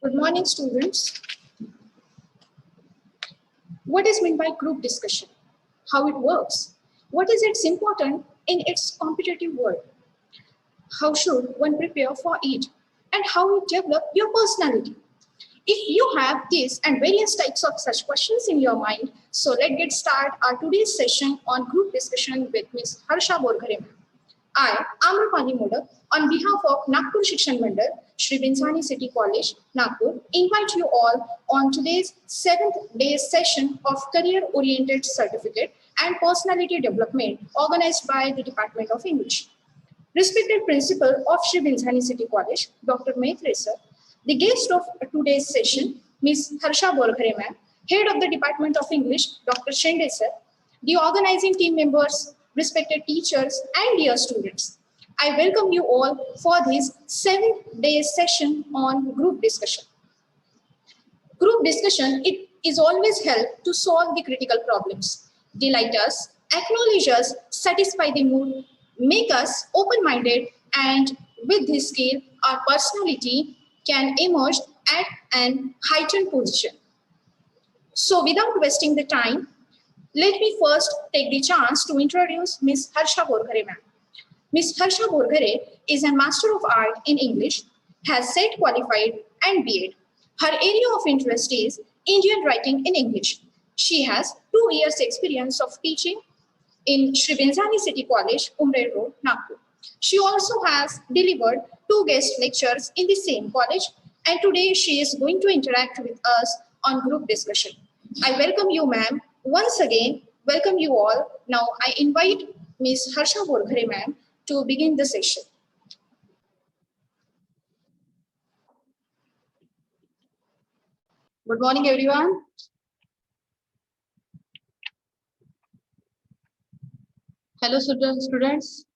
Good morning, students. What is meant by group discussion? How it works? What is its importance in its competitive world? How should one prepare for it? And how it develop your personality? If you have this and various types of such questions in your mind, so let's get started our today's session on group discussion with Ms. Harsha Borghare. I, Amrapali Modak, on behalf of Nagpur Shikshan Mandal, Shri Vinsani City College, Nagpur, invite you all on today's 7th day session of Career-Oriented Certificate and Personality Development organized by the Department of English. Respected Principal of Shri Vinsani City College, Dr. Maitre Sir, the guest of today's session, Ms. Harsha Borghare Ma'am, Head of the Department of English, Dr. Shende Sir, the organizing team members, respected teachers, and dear students. I welcome you all for this 7th day session on group discussion. Group discussion, it is always help to solve the critical problems, delight us, acknowledge us, satisfy the mood, make us open-minded, and with this skill, our personality can emerge at an heightened position. So without wasting the time, let me first take the chance to introduce Ms. Harsha Borghare ma'am. Ms. Harsha Borghare is a Master of Art in English, has SET qualified and B.Ed. Her area of interest is Indian writing in English. She has 2 years experience of teaching in Shri Vinsani City College, Umre Road, Nagpur. She also has delivered 2 guest lectures in the same college, and today she is going to interact with us on group discussion. I welcome you, ma'am. Once again, welcome you all. Now I invite Ms. Harsha Borghare ma'am to begin the session. Good morning, everyone. Hello, students.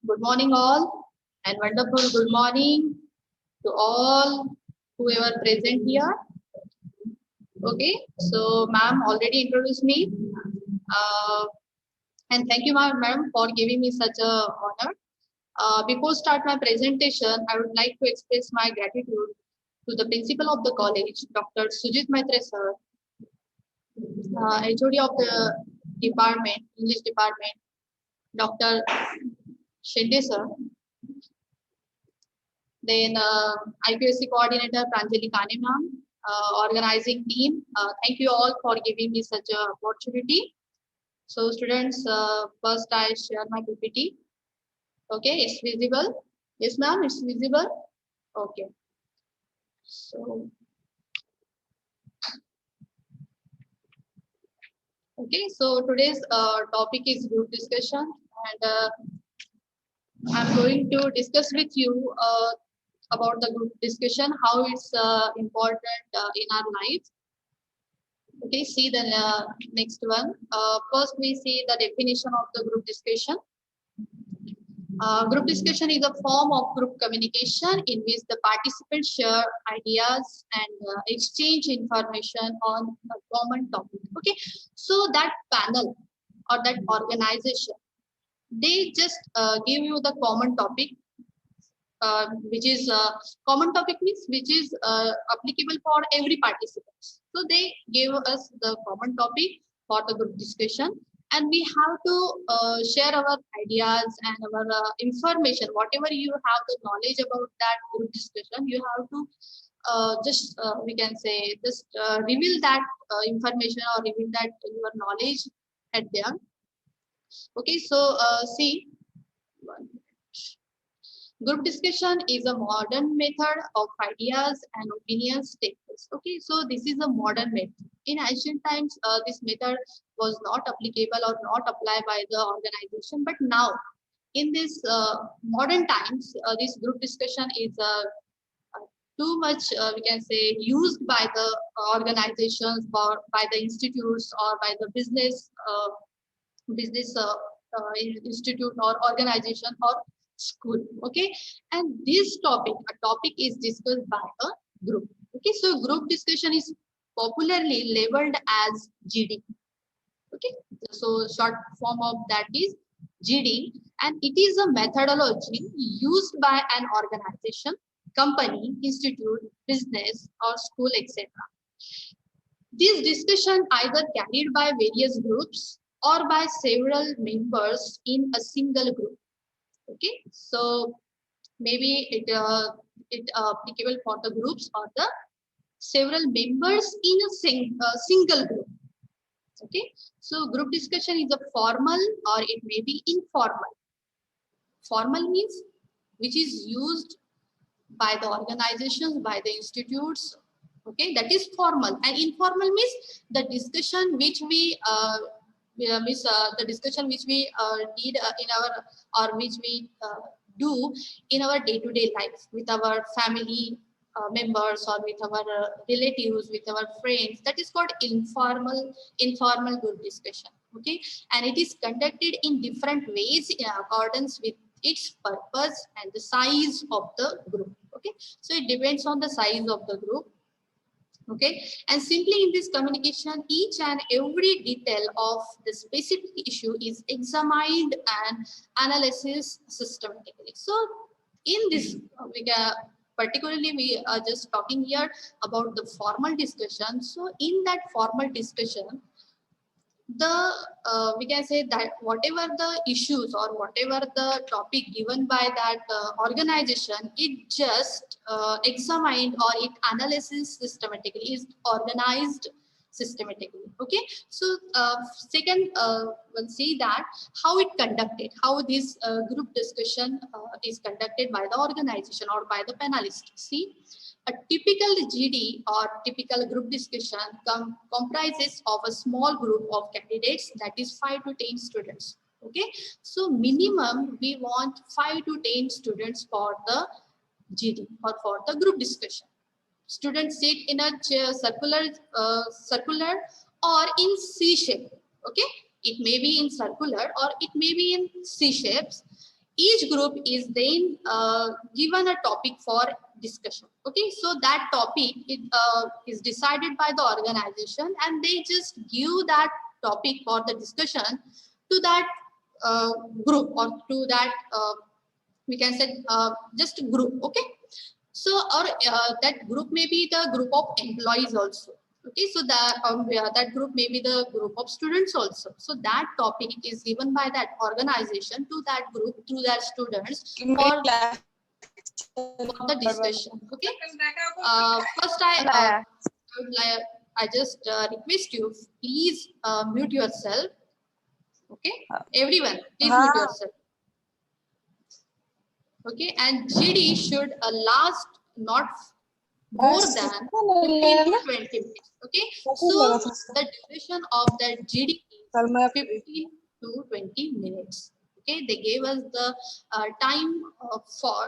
Good morning, all, and wonderful good morning to all whoever present here. Okay, so ma'am already introduced me, and thank you, ma'am, for giving me such a honor. Before start my presentation, I would like to express my gratitude to the principal of the college, Dr. Sujit Maitre sir, HOD of the department, English department, Dr. Shende sir, then IPSC coordinator Pranjali Kane ma'am, organizing team. Thank you all for giving me such an opportunity. So students, first I share my PPT. Okay, it's visible. Yes, ma'am, it's visible. Okay. So, okay, so today's topic is group discussion, and I'm going to discuss with you about the group discussion, how it's important in our lives. Okay, see the next one. First, we see the definition of the group discussion. Group discussion is a form of group communication in which the participants share ideas and exchange information on a common topic. Okay, so that panel or that organization, they just give you the common topic, which is common topic means which is applicable for every participant. So they gave us the common topic for the group discussion, and we have to share our ideas and our information, whatever you have the knowledge about that group discussion. You have to we can say just reveal that information or reveal that your knowledge at them. Okay, so see. Group discussion is a modern method of ideas and opinions take place. Okay, so this is a modern method. In ancient times, this method was not applicable or not applied by the organization. But now, in this modern times, this group discussion is too much, we can say, used by the organizations or by the institutes or by the business institute or organization or school. Okay, and this topic, a topic is discussed by a group. Okay, so group discussion is popularly labeled as GD. Okay, so short form of that is GD, and it is a methodology used by an organization company, institute, business, or school, etc. This discussion either carried by various groups or by several members in a single group. Okay, so maybe it applicable for the groups or the several members in a single group. Okay, so group discussion is a formal or it may be informal. Formal means which is used by the organizations, by the institutes. Okay, that is formal. And informal means the discussion which we the discussion which we did in our, or which we do in our day-to-day life with our family members, or with our relatives, with our friends. That is called informal group discussion. Okay, and it is conducted in different ways in accordance with its purpose and the size of the group. Okay, so it depends on the size of the group. Okay, and simply in this communication, each and every detail of the specific issue is examined and analysis systematically. So in this particularly we are just talking here about the formal discussion. So in that formal discussion, the we can say that whatever the issues or whatever the topic given by that organization, it just examined or it analyzes systematically, is organized systematically. Okay, so second we'll see that how it conducted, how this group discussion is conducted by the organization or by the panelists. See, a typical GD or typical group discussion comprises of a small group of candidates, that is 5 to 10 students. Okay, so minimum we want 5 to 10 students for the GD or for the group discussion. Students sit in a circular or in C shape. Okay, it may be in circular or it may be in C shapes. Each group is then given a topic for discussion. Okay, so that topic is decided by the organization, and they just give that topic for the discussion to that group, or to that we can say just group. Okay, so or that group may be the group of employees also. Okay, so that group may be the group of students also. So that topic is given by that organization to that group, to their students for the discussion. Okay, first I just request you, please mute yourself. Okay, everyone, please mute yourself. Okay, and GD should last not more than 15 to 20 minutes. Okay, so the duration of that GD is 15 to 20 minutes. Okay, they gave us the time for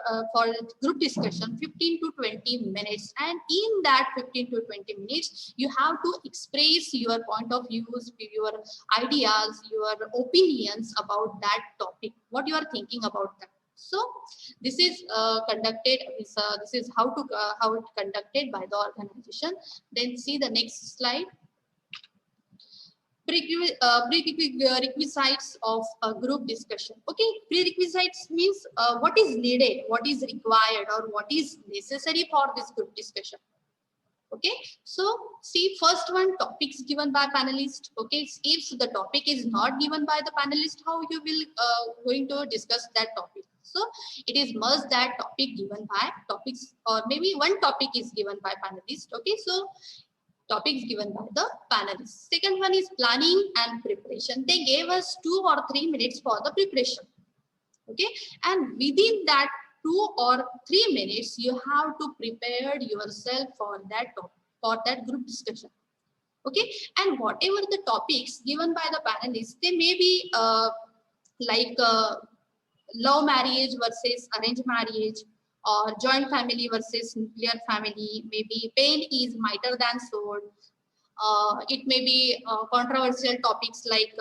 group discussion 15 to 20 minutes, and in that 15 to 20 minutes you have to express your point of views, your ideas, your opinions about that topic, what you are thinking about that. So this is conducted. This is how it conducted by the organization. Then see the next slide. Prerequisites of a group discussion. Okay, prerequisites means what is needed, what is required, or what is necessary for this group discussion. Okay, so see, first one, topics given by panelist. Okay, if the topic is not given by the panelist, how you will going to discuss that topic? So it is must that topic given by topics, or maybe one topic is given by panelist. Okay, so topics given by the panelists. Second one is planning and preparation. They gave us 2 or 3 minutes for the preparation. Okay, and within that 2 or 3 minutes, you have to prepare yourself for that group discussion. Okay, and whatever the topics given by the panelists, they may be like love marriage versus arranged marriage, or joint family versus nuclear family. Maybe pain is mightier than sword. It may be controversial topics like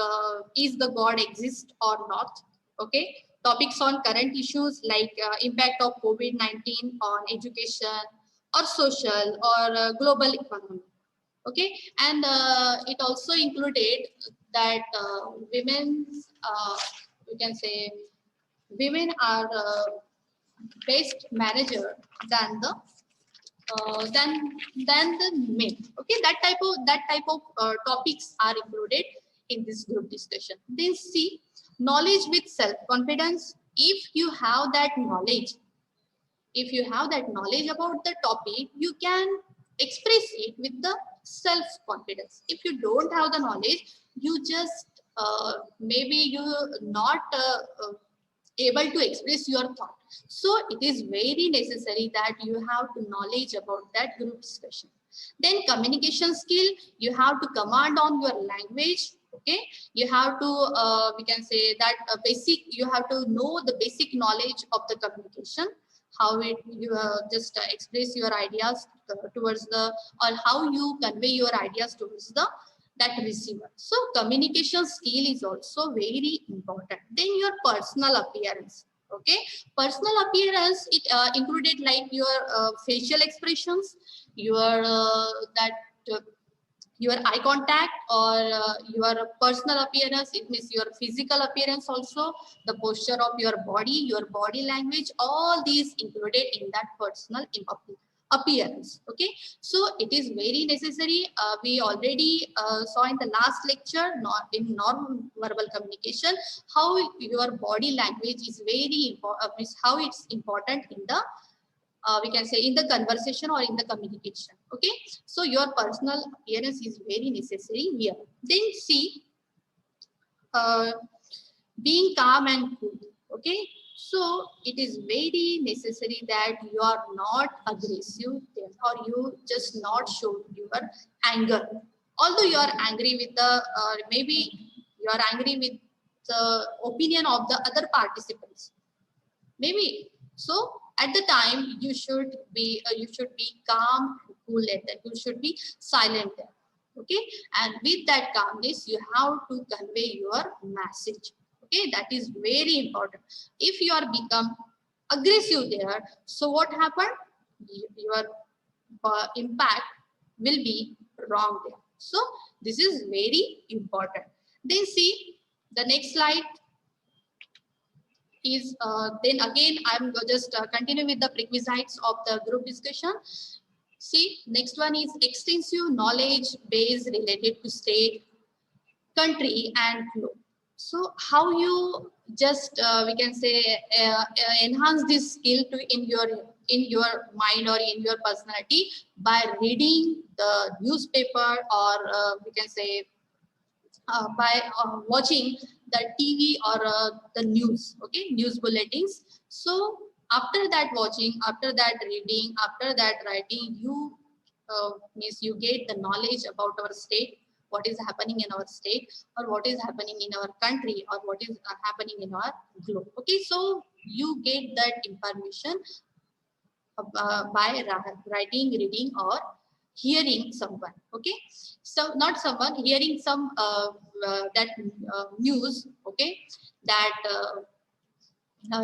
is the God exist or not? Okay, topics on current issues like impact of COVID-19 on education or social or global economy. Okay, and it also included that women's we can say women are best manager than the than the men. Okay, that type of topics are included in this group discussion. Then see, knowledge with self confidence. If you have that knowledge, if you have that knowledge about the topic, you can express it with the self confidence. If you don't have the knowledge, you just maybe you not able to express your thought. So it is very necessary that you have to knowledge about that group discussion. Then communication skill, you have to command on your language. Okay, you have to we can say that basic, you have to know the basic knowledge of the communication, how it you just express your ideas towards the, or how you convey your ideas towards the that receiver. So communication skill is also very important. Then your personal appearance. Okay, personal appearance, it included like your facial expressions, your that your eye contact, or your personal appearance. It means your physical appearance also, the posture of your body language, all these included in that personal appearance. Okay, so it is very necessary. We already saw in the last lecture, not in non-verbal communication, how your body language is very important, how it's important in the we can say in the conversation or in the communication. Okay, so your personal appearance is very necessary here. Then see, uh, being calm and cool. Okay, so it is very necessary that you are not aggressive there, or you just not show your anger. Although you are angry with the maybe you are angry with the opinion of the other participants, maybe. So at the time you should be calm, cool at that, you should be silent there. Okay, and with that calmness you have to convey your message. Okay, that is very important. If you are become aggressive there, so what happened, your impact will be wrong there. So this is very important. Then see the next slide is then again I'm just continue with the prerequisites of the group discussion. See, next one is extensive knowledge base related to state, country and globe. So how you just we can say enhance this skill to in your mind or in your personality by reading the newspaper, or we can say by watching the TV or the news, okay, news bulletins. So after that watching, after that reading, after that writing, you means you get the knowledge about our state, what is happening in our state, or what is happening in our country, or what is happening in our globe. Okay, so you get that information by writing, reading, or hearing someone. Okay, so not someone, hearing some that news. Okay, that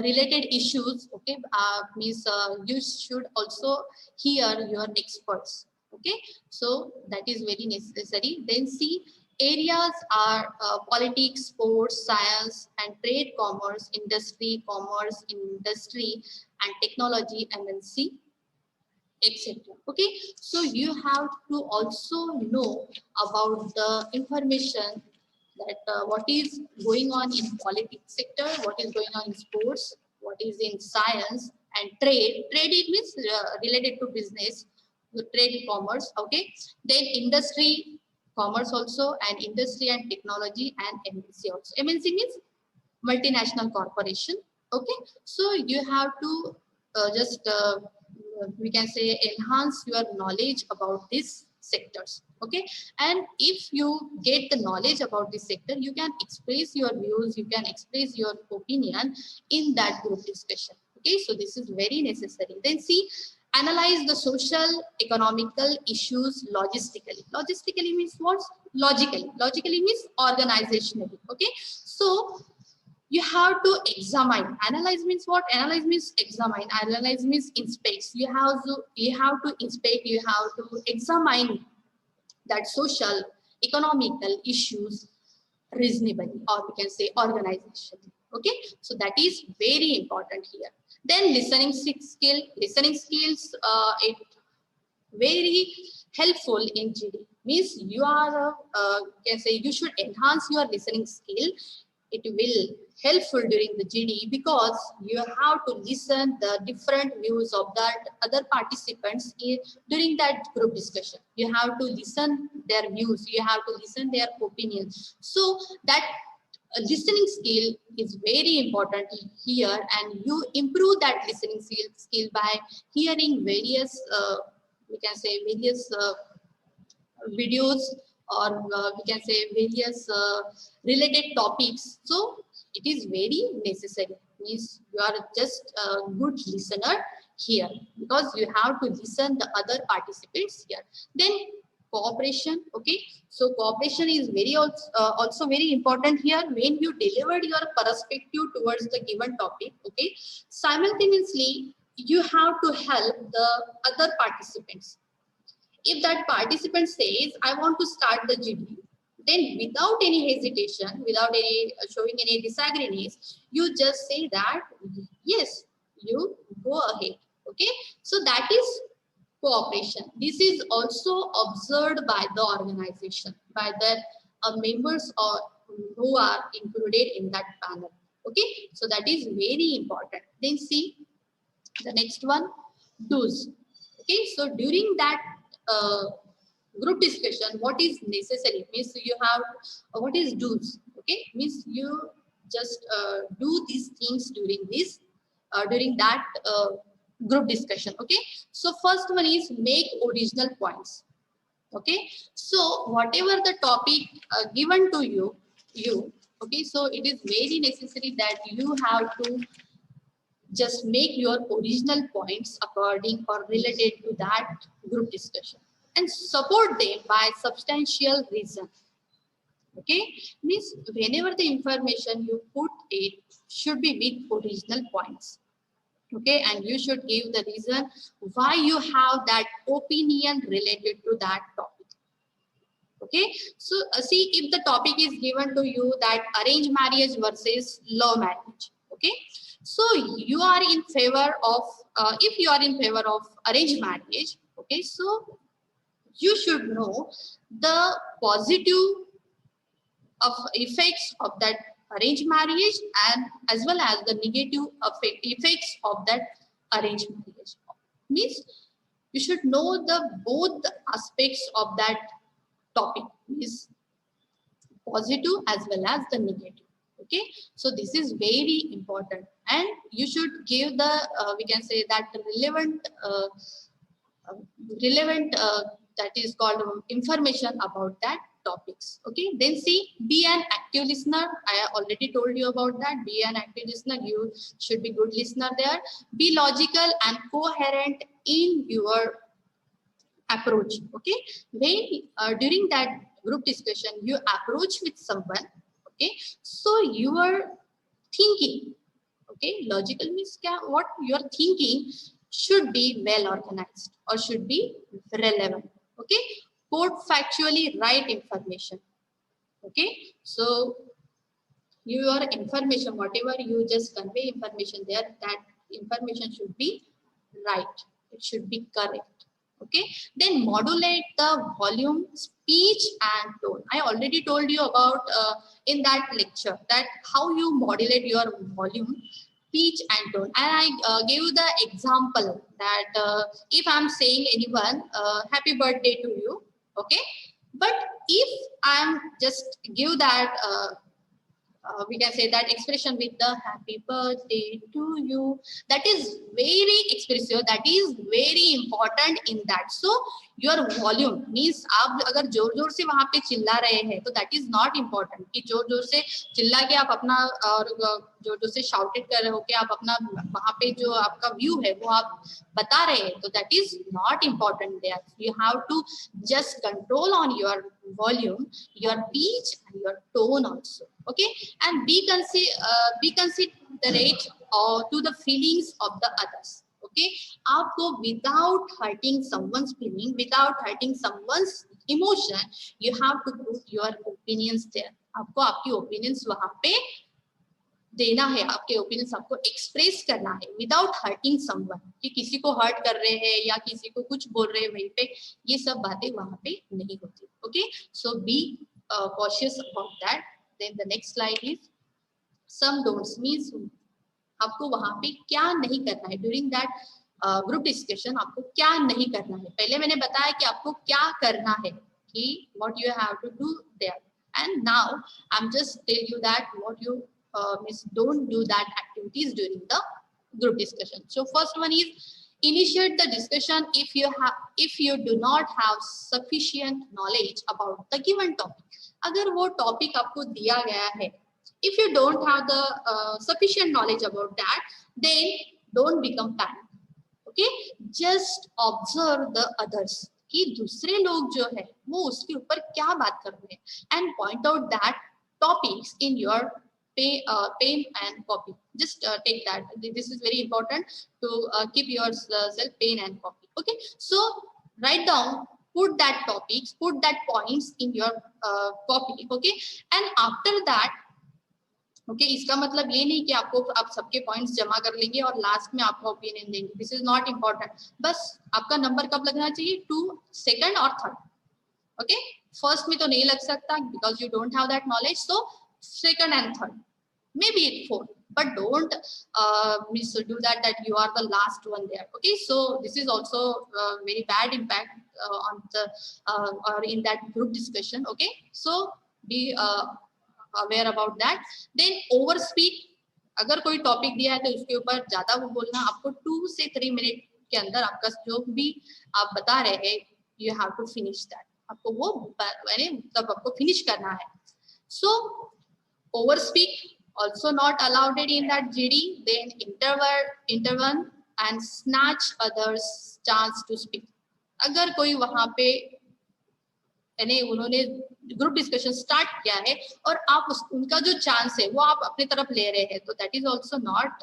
related issues. Okay, means you should also hear your experts. Okay, so that is very necessary. Then see, areas are politics, sports, science and trade, commerce industry and technology, MNC, etc. Okay, so you have to also know about the information that what is going on in politics sector, what is going on in sports, what is in science and trade. Trade, it means related to business, the trade, commerce. Okay, then industry, commerce also, and industry and technology, and MNC also. MNC means multinational corporation. Okay, so you have to just we can say enhance your knowledge about these sectors. Okay, and if you get the knowledge about this sector, you can express your views, you can express your opinion in that group discussion. Okay, so this is very necessary. Then see, analyze the social economical issues logistically. Logistically means what? Logically means organizationally. Okay, so you have to examine. Analyze means what? Analyze means examine. Analyze means inspect. You have to inspect, you have to examine that social economical issues reasonably, or we can say organizationally. Okay, so that is very important here. Then listening skills, it very helpful in GD. Means you are, can say you should enhance your listening skill. It will helpful during the GD because you have to listen the different views of that other participants during that group discussion. You have to listen their views. You have to listen their opinions. So that listening skill is very important here, and you improve that listening skill by hearing various, we can say various videos, or we can say various related topics. So it is very necessary. Means you are just a good listener here because you have to listen the other participants here. Then cooperation. Okay, so cooperation is very also very important here. When you delivered your perspective towards the given topic, okay, simultaneously you have to help the other participants. If that participant says, I want to start the GD, then without any hesitation, without any showing any disagreements, you just say that, yes, you go ahead. Okay, so that is cooperation. This is also observed by the organization, by the members or who are included in that panel. Okay, so that is very important. Then see the next one, do's. Okay, so during that group discussion, what is necessary means you have what is do's. Okay, means you just do these things during this during that group discussion. Okay, so first one is make original points. Okay, so whatever the topic given to you, okay, so it is very necessary that you have to just make your original points according or related to that group discussion and support them by substantial reason. Okay, means whenever the information you put it should be with original points. Okay, and you should give the reason why you have that opinion related to that topic. Okay, so see, if the topic is given to you that arranged marriage versus love marriage, okay, so you are in favor of if you are in favor of arranged marriage, okay, so you should know the positive of effects of that arranged marriage and as well as the negative effects of that arranged marriage. Means you should know the both aspects of that topic, is positive as well as the negative. Okay, so this is very important, and you should give the we can say that uh, relevant that is called information about that topics. Okay, then see, be an active listener. I already told you about that. Be an active listener. You should be good listener there. Be logical and coherent in your approach. Okay, when during that group discussion you approach with someone, okay, so your thinking, okay, logical means what your thinking should be well organized or should be relevant. Okay, quote factually right information. Okay, so your information, whatever you just convey information there, that information should be right, it should be correct. Okay, then modulate the volume, speech and tone. I already told you about in that lecture that how you modulate your volume, speech and tone, and I gave you the example that if I'm saying anyone happy birthday to you, okay, but if I'm just give that we can say that expression with the happy birthday to you, that is very expressive, that is very important in that. So your volume means आप अगर जोर जोर से वहां पे चिल्ला रहे हैं तो that is not important कि जोर जोर से चिल्ला के आप अपना और जोर जोर से shouted कर रहे हो कि आप अपना वहां पे जो आपका व्यू है वो आप बता रहे हैं, तो that is not important there. You have to just control on your volume, your pitch and your tone also. Okay, and be considerate to the feelings of the others. Okay, आपको without hurting someone's feeling, without hurting someone's emotion, you have to put your opinions there. आपको आपकी opinions वहां पे देना है, आपके opinions आपको express करना है विदाउट हर्टिंग समवन, कि किसी को हर्ट कर रहे हैं या किसी को कुछ बोल रहे हैं वहीं पे, ये सब बातें वहां पे नहीं होती. Okay, so be cautious about that. Then the next slide is some don'ts, means आपको वहां पे क्या नहीं करना है ड्यूरिंग दैट ग्रुप डिस्कशन. आपको क्या नहीं करना है, पहले मैंने बताया कि आपको क्या करना है, कि what you have to do there. And now I'm just tell you that what you don't do that activities during the group discussion. So first one is initiate the discussion if you do not have sufficient knowledge about the given topic. अगर वो topic आपको दिया गया है, if you don't have the sufficient knowledge about that, then don't become panic. Okay, just observe the others, कि दूसरे लोग जो है वो उसके ऊपर क्या बात कर रहे हैं, and point out that topics in your pen and copy. Just take that. This is very important to keep yourself pen and copy. Okay, so write down, put that topics, put that points in your copy. Okay, and after that, okay इसका मतलब ये नहीं कि आपको आप सबके points जमा कर लेंगे और लास्ट में आपका ओपिनियन देंगे. This is not important. बस आपका नंबर कब लगना चाहिए, 2, सेकंड और थर्ड. ओके, फर्स्ट में तो नहीं लग सकता because you don't have that knowledge. So second and third, may be 4, but don't do that you are the last one there. Okay, so this is also very bad impact on the or in that group discussion. Okay, so be aware about that. Then over speak. अगर कोई topic दिया है तो उसके ऊपर ज्यादा वो बोलना, आपको 2 से 3 मिनट के अंदर आपका जो भी आप बता रहे हैं you have to finish that. आपको वो तब आपको फिनिश करना है. So over speak also not allowed in that GD. Then intervene and snatch others chance to speak. अगर कोई वहां पे यानी उन्होंने ग्रुप डिस्कशन स्टार्ट किया है और आप उनका जो चांस है वो आप अपने तरफ ले रहे हैं, तो that is also not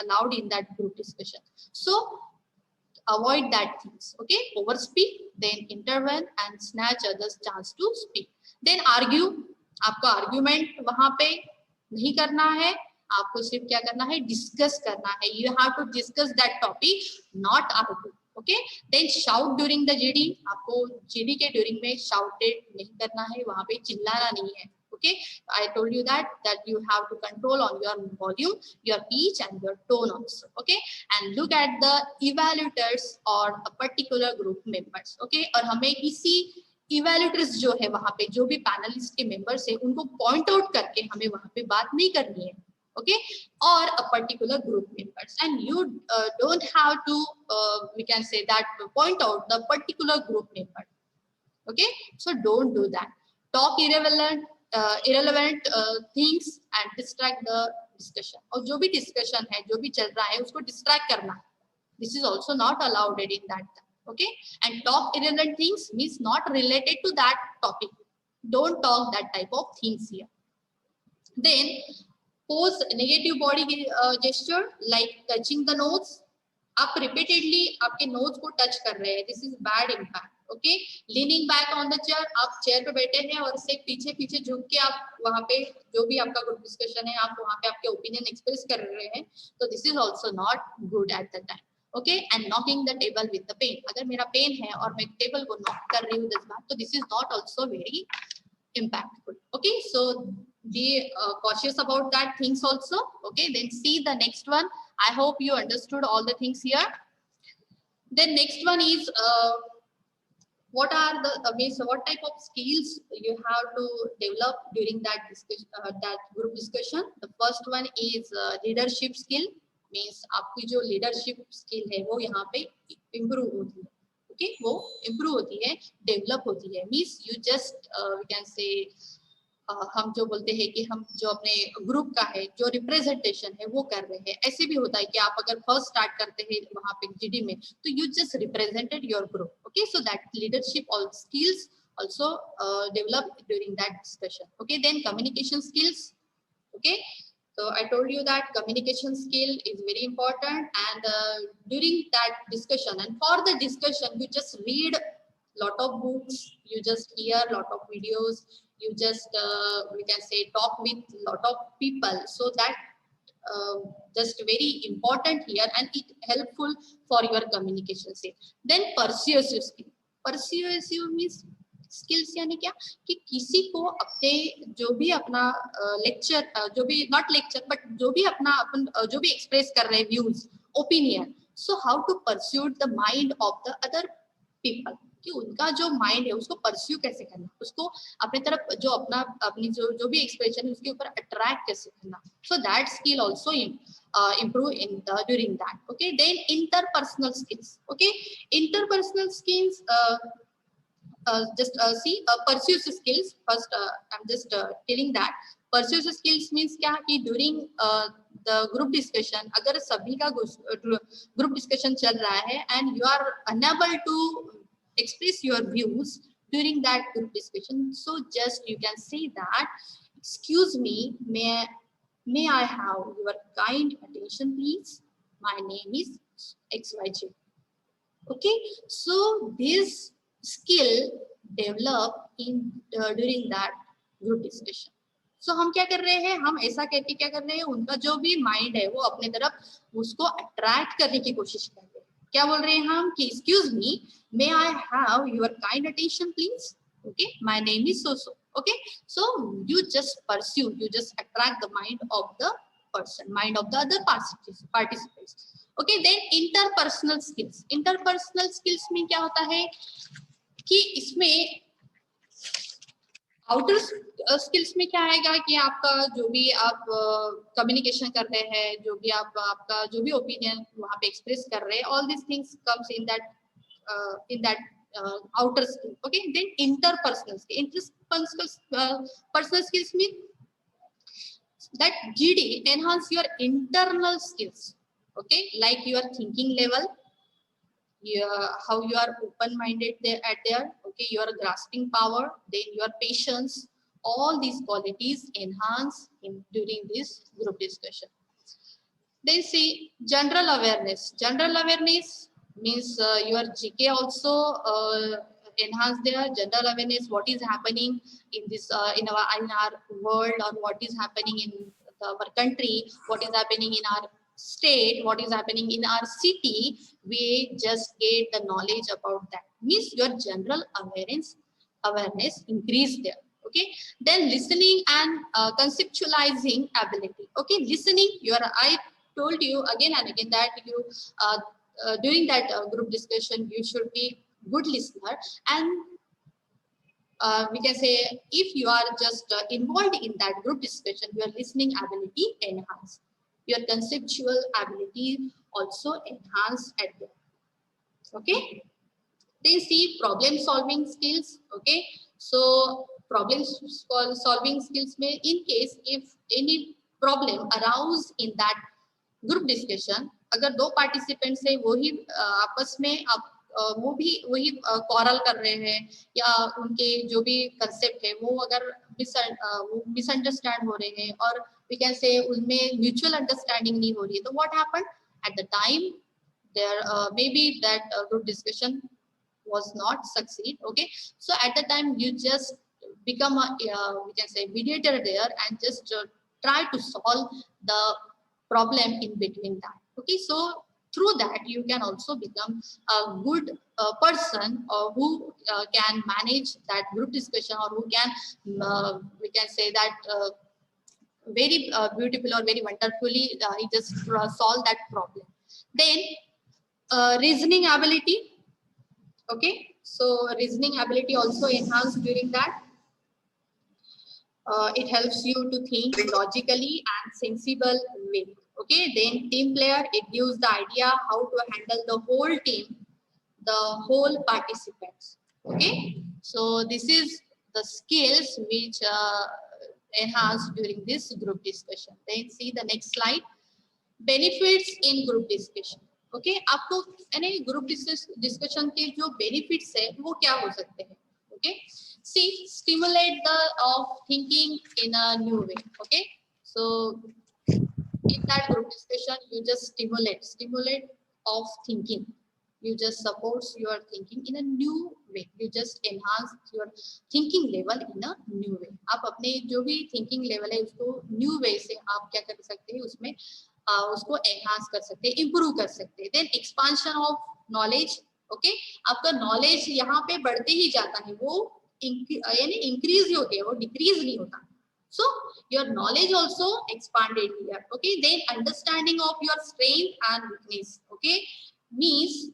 allowed in that group discussion. So avoid that things. Okay, over speak, then intervene and snatch others chance to speak. Then argue. आपका आर्ग्यूमेंट वहां पे नहीं करना है, आपको सिर्फ क्या करना है, डिस्कस करना है. You have to discuss that topic, not argue. Okay, then shout during the GD. आपको जीडी के ड्यूरिंग में शाउटेड नहीं करना है, वहां पे चिल्लाना नहीं है. Okay, I told you that you have to control on your volume, your pitch and your tone also. Okay, and look at the evaluators or a particular group members. Okay, और हमें इसी इवेल्यूटर्स जो है वहां पे जो भी पैनलिस्ट के मेंबर्स है उनको पॉइंट आउट करके हमें वहां पे बात नहीं करनी है. Okay, or a particular group members, and you don't have to we can say that point out the particular group member. Okay, so don't do that. Talk irrelevant things and distract the discussion. और जो भी discussion है, जो भी चल रहा है उसको distract करना, this is also not allowed in that. Okay, and talk irrelevant things means not related to that topic. Don't talk that type of things here. Then pose negative body gesture like touching the notes. आप repeatedly आपके notes को touch कर रहे हैं, this is bad impact. Okay, leaning back on the chair. आप chair पे बैठे हैं और उससे पीछे पीछे झुक के आप वहां पे जो भी आपका ग्रुप डिस्कशन है आप वहां पे आपके ओपिनियन एक्सप्रेस कर रहे हैं, तो this is also not good at the time. Okay, and knocking the table with the pen. अगर मेरा पेन है और मैं टेबल को नॉक कर रही हूँ 10 बार, तो this is not also very impactful. Okay, so be cautious about that things also. Okay, then see the next one. I hope you understood all the things here. Then next one is what are the what type of skills you have to develop during that discussion, that group discussion. The first one is leadership skill. Means आपकी जो leadership skill है वो यहाँ पे improve होती है. Okay, वो improve होती है, डेवलप होती है. Means you just we can say हम जो बोलते हैं कि हम जो अपने ग्रुप का है जो रिप्रेजेंटेशन है वो कर रहे हैं. ऐसे भी होता है कि आप अगर फर्स्ट स्टार्ट करते हैं वहां पे जीडी में, तो you just represented your group. Okay, so that leadership all skills also develop during that discussion. Okay, then communication skills. Okay, so I told you that communication skill is very important, and during that discussion and for the discussion you just read lot of books, you just hear lot of videos, you just we can say talk with lot of people, so that just very important here, and it helpful for your communication skill. Then persuasive skill. Persuasive means skills यानी क्या कि किसी को अपने जो भी अपना lecture जो भी नॉट लेक्चर बट जो भी अपना अपन जो भी एक्सप्रेस कर रहे हैं views opinion, so how to pursue the mind of the other people, कि उनका जो माइंड है उसको परस्यू कैसे करना, उसको अपनी तरफ जो अपना अपनी जो भी एक्सप्रेशन है उसके ऊपर अट्रैक्ट कैसे करना. सो that skill also improve in the during that. Okay, then interpersonal skills. Okay, interpersonal skills just see persuasive skills first. I'm just telling that persuasive skills means क्या कि during the group discussion अगर सभी का group discussion चल रहा है and you are unable to express your views during that group discussion, so just you can say that, excuse me, may I have your kind attention please, my name is XYZ. Okay, so this skill develop in during that group discussion. So हम क्या कर रहे हैं, हम ऐसा कहते क्या कर रहे हैं, उनका जो भी माइंड है वो अपने तरफ उसको अट्रैक्ट करने की कोशिश कर रहे हैं. क्या बोल रहे हैं हम कि excuse me, may I have your kind attention please. Okay, my name is so so. Okay, so you just pursue, you just attract the mind of the person, mind of the other participants. Okay, then interpersonal skills. Interpersonal skills में क्या होता है कि इसमें outer skills में क्या आएगा कि आपका जो भी आप कम्युनिकेशन कर रहे हैं, जो भी आप आपका जो भी ओपिनियन वहाँ पे एक्सप्रेस कर रहे हैं, all this things comes in that outer skill. Okay, then interpersonal skill. Personal skills mean that GD enhance your internal skills. Okay, like your thinking level, how you are open-minded there at there. Okay, your grasping power, then your patience. All these qualities enhance during this group discussion. Then see general awareness. General awareness means your GK also enhance their general awareness. What is happening in this in our world, or what is happening in our country, what is happening in our state, what is happening in our city. We just get the knowledge about that. Means your general awareness increase there. Okay, then listening and conceptualizing ability. Okay, listening, I told you again and again that you during that group discussion you should be good listener, and we can say if you are just involved in that group discussion, your listening ability enhance, your conceptual ability also enhance at there. Okay, then see problem solving skills. Okay, so problem solving skills may, in case if any problem arouse in that group discussion, अगर दो participants है वही आपस में वो भी वही coral कर रहे हैं या उनके जो भी कंसेप्ट है वो अगर मिसअंडरस्टैंड हो रहे हैं और वी कैन से उनमें म्यूचुअल अंडरस्टैंडिंग नहीं हो रही है, तो what happened at the time there may be that group discussion was not succeed. Okay, so at the time you just become a we can say mediator there and just try to solve the problem in between that. Okay, so through that you can also become a good person who can manage that group discussion, or who can we can say that very beautiful or very wonderfully he just solve that problem. Then reasoning ability. Okay, so reasoning ability also enhanced during that. It helps you to think logically and sensible way. Okay, then team player, it gives the idea how to handle the whole team, the whole participants. Okay, so this is the skills which enhanced during this group discussion. Then see the next slide, benefits in group discussion. Okay आपको यानी group discussion के जो benefits है वो क्या हो सकते हैं. Okay, see stimulate the of thinking in a new way. Okay, so in that group discussion you just stimulate of thinking, You just supports your thinking in a new way. You just enhance your thinking level in a new way. आप अपने जो भी thinking level है उसको new way से आप क्या कर सकते हैं, उसमें उसको enhance कर सकते हैं, improve कर सकते हैं. Then expansion of knowledge. Okay, आपका knowledge यहाँ पे बढ़ते ही जाता है, वो यानी increase ही होती है, वो decrease नहीं होता. So your knowledge also expanded here. Okay, then understanding of your strength and weakness. Okay, means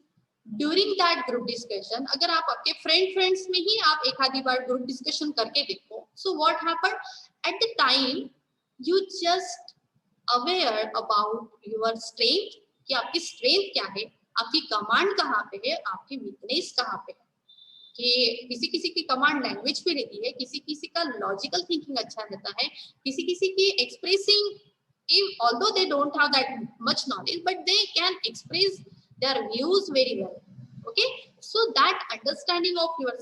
during that group discussion, अगर आप आपके friends में ही आप एक आधी बार group discussion करके देखो, so what happened at the time, you just aware about your strength, कि आपकी strength क्या है, आपकी command कहाँ पे है, आपकी weakness कहाँ पे है. कि किसी किसी की कमांड लैंग्वेज पे रहती है, किसी किसी का लॉजिकल थिंकिंग अच्छा रहता है, किसी किसी की expressing, although they don't have that much knowledge but they can express their views very well. Okay, so that understanding of your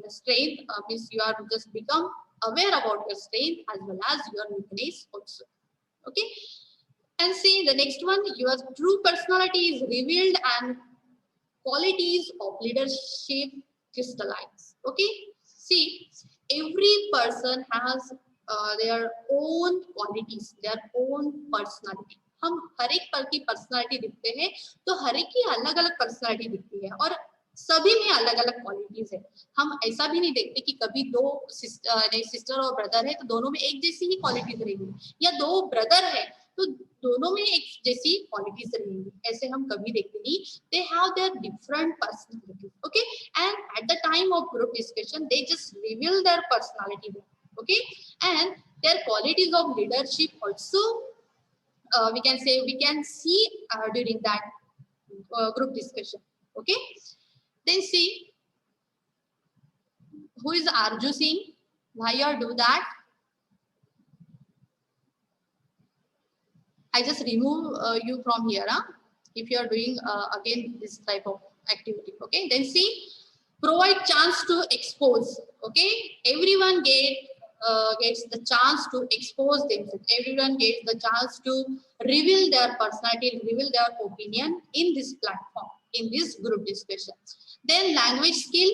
strength means you are just become aware about your strength as well as your weakness also. Okay, and see the next one, your true personality is revealed and qualities of leadership crystallize. Okay, see, every person has their own qualities, their own personality. हम हर एक पर की personality दिखते हैं, तो हर एक की अलग अलग पर्सनालिटी दिखती है और सभी में अलग अलग क्वालिटीज है. हम ऐसा भी नहीं देखते कि कभी दो सिस्टर और ब्रदर है तो दोनों में एक जैसी ही क्वालिटीज रहेंगी, या दो ब्रदर है तो दोनों में एक जैसी क्वालिटीज रहेंगी, ऐसे हम कभी देखते नहीं. They have their different personalities. Okay, and at the time of group discussion they just reveal their personality. Okay, and their qualities of leadership also we can see during that group discussion. Okay, then see, who is Arju Singh? Why you do that? I just remove you from here, huh? If you are doing again this type of activity. Okay, then see, provide chance to expose. Okay, everyone gets the chance to expose themselves. Everyone gets the chance to reveal their personality, reveal their opinion in this platform, in this group discussion. Then language skill.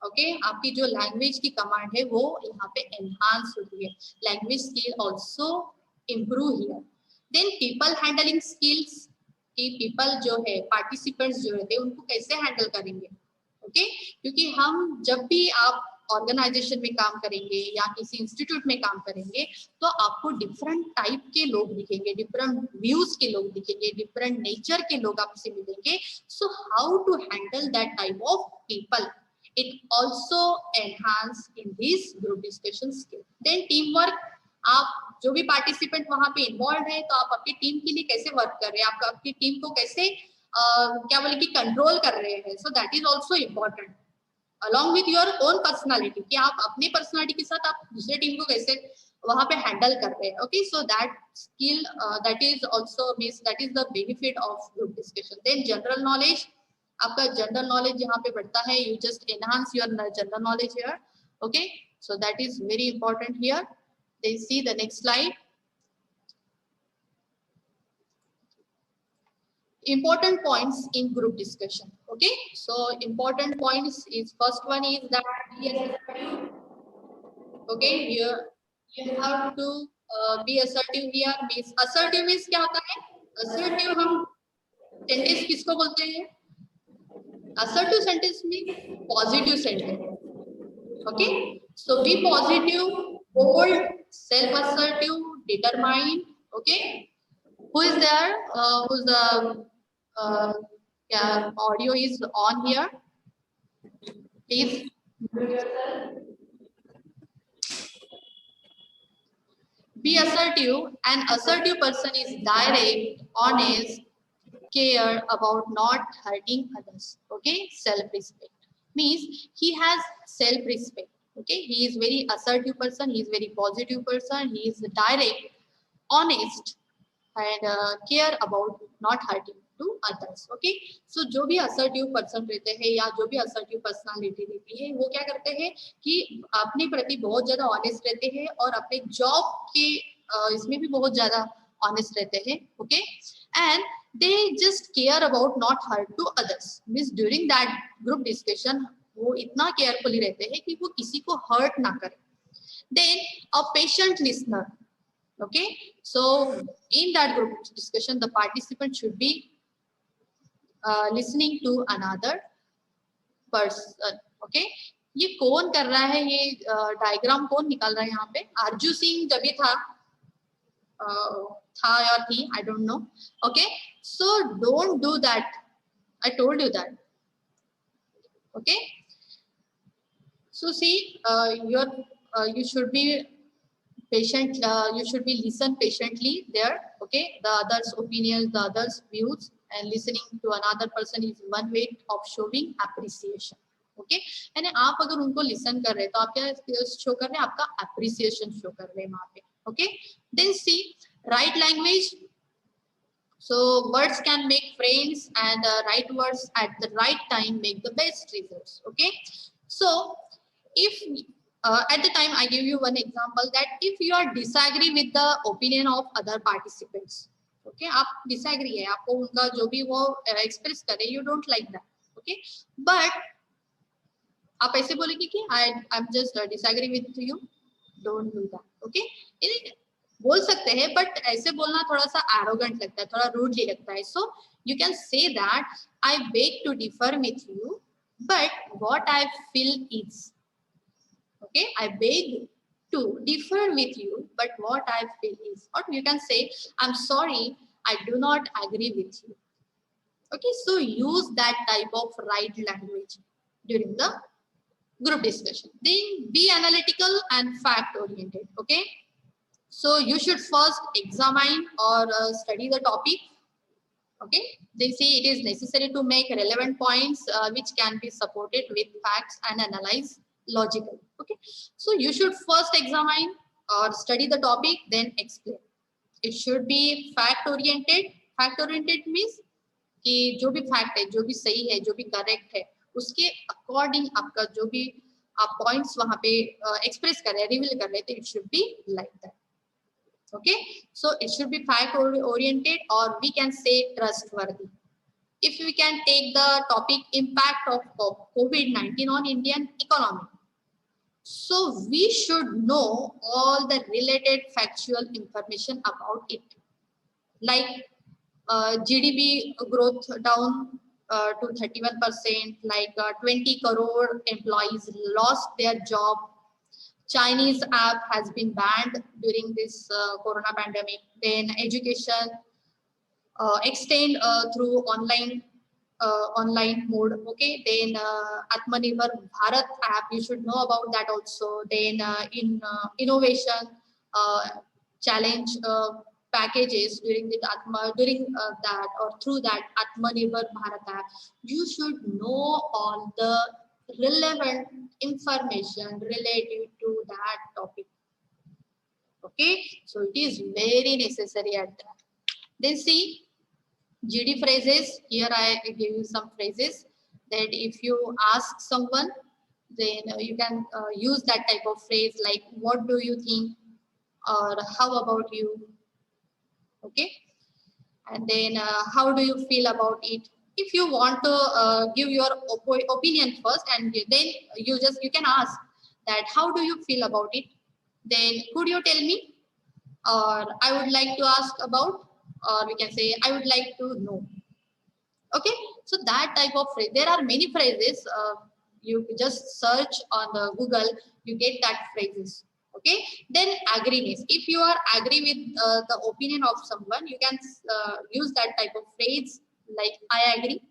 Okay, आपकी जो language की command है वो यहाँ पे enhance होती है. Language skill also improve here. Then people handling skills, कि people जो है participants जो रहते हैं उनको कैसे handle करेंगे. Okay, क्योंकि हम जब भी आप ऑर्गेनाइजेशन में काम करेंगे या किसी इंस्टीट्यूट में काम करेंगे तो आपको डिफरेंट टाइप के लोग दिखेंगे, डिफरेंट व्यूज के लोग दिखेंगे, डिफरेंट नेचर के लोग आपसे मिलेंगे. So how to handle that type of people, it also enhance in this group discussion skill. Then team work, आप जो भी पार्टिसिपेंट वहां पे इन्वॉल्व है तो आप अपनी टीम के लिए कैसे वर्क कर रहे हैं, आप आपकी टीम को कैसे क्या बोले कि कंट्रोल कर रहे हैं. सो that is also important along with your own personality, कि आप अपनी पर्सनालिटी के साथ आप दूसरे टीम को कैसे वहां पे हैंडल कर रहे हैं. Okay, so that skill that is also means that is the benefit of group discussion. Then general knowledge, आपका जनरल नॉलेज यहाँ पे बढ़ता है, you just enhance your general knowledge here. Okay, so that is very important here. Then see the next slide. Important points in group discussion. Okay, so important points is, first one is that be assertive. Okay, you have to be assertive here. Means assertive means क्या होता है? Assertive हम sentence किसको बोलते हैं? Assertive sentence means positive sentence. Okay, so be positive, bold, self-assertive, determined. Okay, who is there? Who's the yeah, audio is on here. Please. Be assertive. An assertive person is direct, honest, care about not hurting others. Okay, self-respect means he has self-respect. Okay, he is very assertive person. He is very positive person. He is direct, honest, and care about not hurting to others. Okay, so जो भी assertive person रहते हैं या जो भी assertive personality रहती है वो क्या करते हैं कि अपने प्रति बहुत ज़्यादा honest रहते हैं और अपने job के इसमें भी बहुत ज़्यादा honest रहते हैं. Okay, and they just care about not hurt to others. Means during that group discussion, वो इतना carefully रहते हैं कि वो किसी को hurt ना करे. Then a patient listener. Okay, so in that group discussion, the participant should be listening to another person. Okay, ये कौन कर रहा है, ये डायग्राम कौन निकाल रहा है यहाँ पे? आरजू सिंह जब भी था या थी, I don't know. Okay, so don't do that. I told you that. Okay, so see, you should be patient. You should be listen patiently there. Okay, the others' opinions, the others' views, and listening to another person is one way of showing appreciation. Okay, यानी आप अगर उनको listen कर रहे हैं तो आप क्या show कर रहे हैं? आपका appreciation show कर रहे हैं वहाँ पे. Okay, then see, right language. So words can make friends, and right words at the right time make the best results. Okay, so if at the time I give you one example, that if you are disagree with the opinion of other participants, okay, आप disagree है, आपको उनका जो भी वो express करे, you don't like that. Okay, but आप ऐसे बोलेंगे कि I'm just disagree with you, don't do that. Okay, बोल सकते हैं, but ऐसे बोलना थोड़ा सा arrogant लगता है, थोड़ा rudely लगता है. So you can say that I beg to differ with you, but what I feel is. Okay, I beg to differ with you, but what I feel is. Or you can say, I'm sorry, I do not agree with you. Okay, so use that type of right language during the group discussion. Then be analytical and fact oriented. Okay, so you should first examine or study the topic. Okay, they say it is necessary to make relevant points which can be supported with facts and analyze logically. Okay, so you should first examine or study the topic, then explain. It should be fact oriented. Fact oriented means कि जो भी fact है, जो भी सही है, जो भी correct है, उसके according आपका जो भी आप points वहाँ पे express कर रहे हैं, reveal कर रहे हैं, it should be like that. Okay, so it should be fact oriented, or we can say trustworthy. If we can take the topic impact of COVID-19 on Indian economy, so we should know all the related factual information about it, like GDP growth down to 31%, like 20 crore employees lost their job. Chinese app has been banned during this corona pandemic. Then education extend through online mode. Okay, then Atmanirbhar Bharat app, you should know about that also. Then in innovation challenge packages during that or through that Atmanirbhar Bharat app, you should know all the relevant information related to that topic. Okay, so it is very necessary at that. Then see GD phrases. Here I give you some phrases that if you ask someone, then you can use that type of phrase like what do you think, or how about you. Okay, and then how do you feel about it. If you want to give your opinion first, and then you can ask that how do you feel about it, then could you tell me, or I would like to ask about, or we can say I would like to know. Okay, so that type of phrase, there are many phrases, you just search on the Google, you get that phrases. Okay, then agreement. If you are agree with the opinion of someone, you can use that type of phrase like I agree,